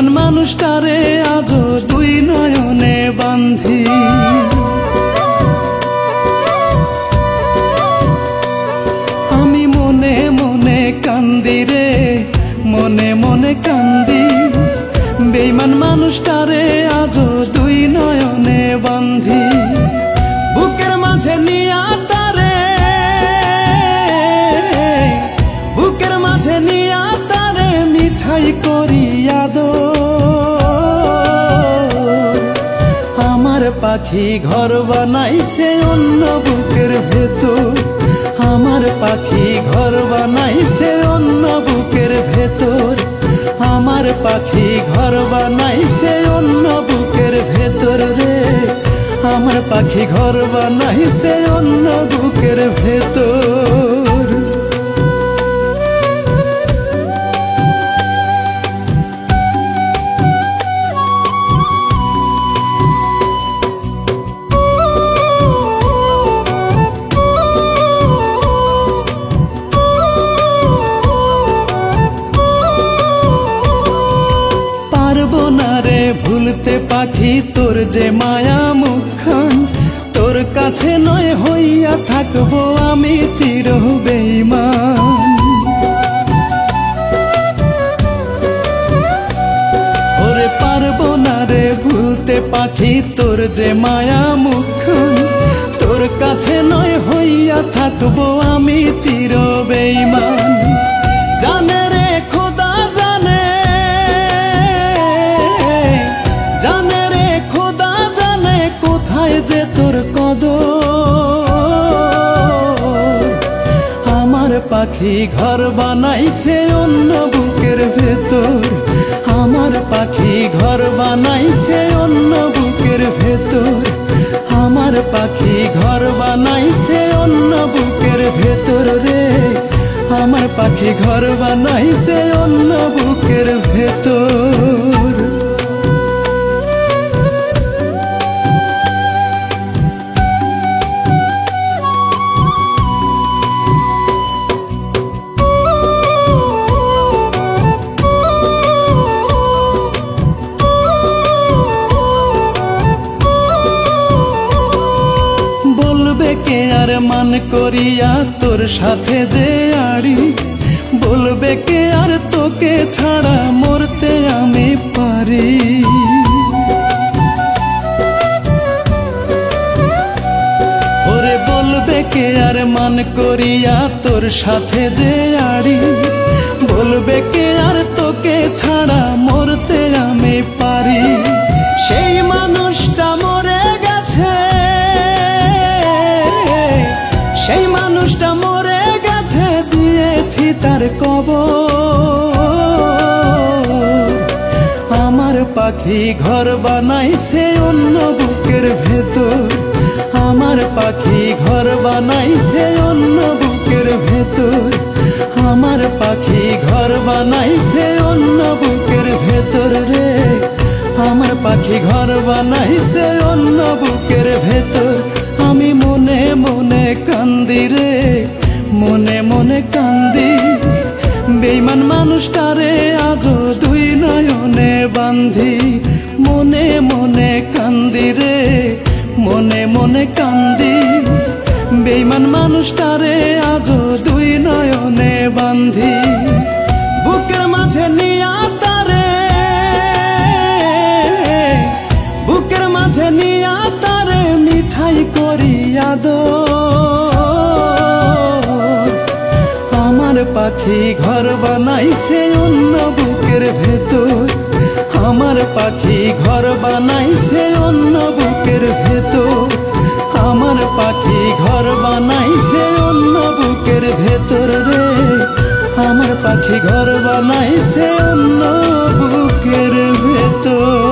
বেঈমান মানুষটারে আজও দুই নয়নে বান্ধি। আমি মনে মনে কান্দি রে, মনে মনে কান্দি, বেঈমান মানুষটারে আজও দুই নয়নে বান্ধি। বুকের মাঝে নিয়া তারে, বুকের মাঝে নিয়া তারে মিছাই করি আদর। আমার পাখি ঘর বানাইছে অন্য বুকের ভেতর, আমার পাখি ঘর বানাইছে অন্য বুকের ভেতর, আমার পাখি ঘর বানাইছে অন্য বুকের ভেতর রে, আমার পাখি ঘর বানাইছে অন্য বুকের ভেতর। পারবো না রে ভুলতে পাখি তোর যে মায়া মুখখান, তোর কাছে নয় হইয়া থাকবো আমি চির বেঈমান। ওরে পারবো না রে ভুলতে পাখি তোর যে মায়া মুখখান, তোর কাছে নয় হইয়া থাকবো আমি চির বেঈমান। জানে রে খোদা জানে, জানে রে খোদা জানে কোথায় যে তোর কদর। আমার পাখি ঘর বানাইছে অন্য বুকের ভেতর, আমার পাখি ঘর বানাইছে অন্য বুকের ভেতর, আমার পাখি ঘর বানাইছে অন্য বুকের ভেতর রে, আমার পাখি ঘর বানাইছে অন্য বুকের ভেতর। বলবে কে আর মান করিয়া তোর সাথে যে আড়ি, বলবে কে আর তোকে ছাড়া মরতে আমি পারি। ওরে বলবে কে আর মান করিয়া তোর সাথে যে আড়ি, বলবে কে আর তোকে ছাড়া মরতে আমি পারি। সেই মানুষটা মরে গেছে, সেই মানুষটা মরে গেছে দিয়েছি তার কবর। আমার পাখি ঘর বানাইছে অন্য বুকের ভেতর, আমার পাখি ঘর বানাইছে অন্য বুকের ভেতর, আমার পাখি ঘর বানাইছে অন্য বুকের ভেতর রে, আমার পাখি ঘর বানাইছে অন্য বুকের ভেতর। আমি মনে মনে কান্দি রে, মনে মনে কান্দি, বেঈমান মানুষটারে আজও দুই নয়নে বান্ধি। মনে মনে কান্দি রে, মনে মনে কান্দি, বেঈমান মানুষটারে আজও দুই নয়নে বান্ধি। বুকের মাঝে নিয়া তারে, বুকের মাঝে নিয়া তারে মিছাই করি আদর। আমার পাখি ঘর বানাইছে অন্য বুকের ভেতর, আমার পাখি ঘর বানাইছে অন্য বুকের ভেতর, আমার পাখি ঘর বানাইছে অন্য বুকের ভেতর রে, আমার পাখি ঘর বানাইছে অন্য বুকের ভেতর।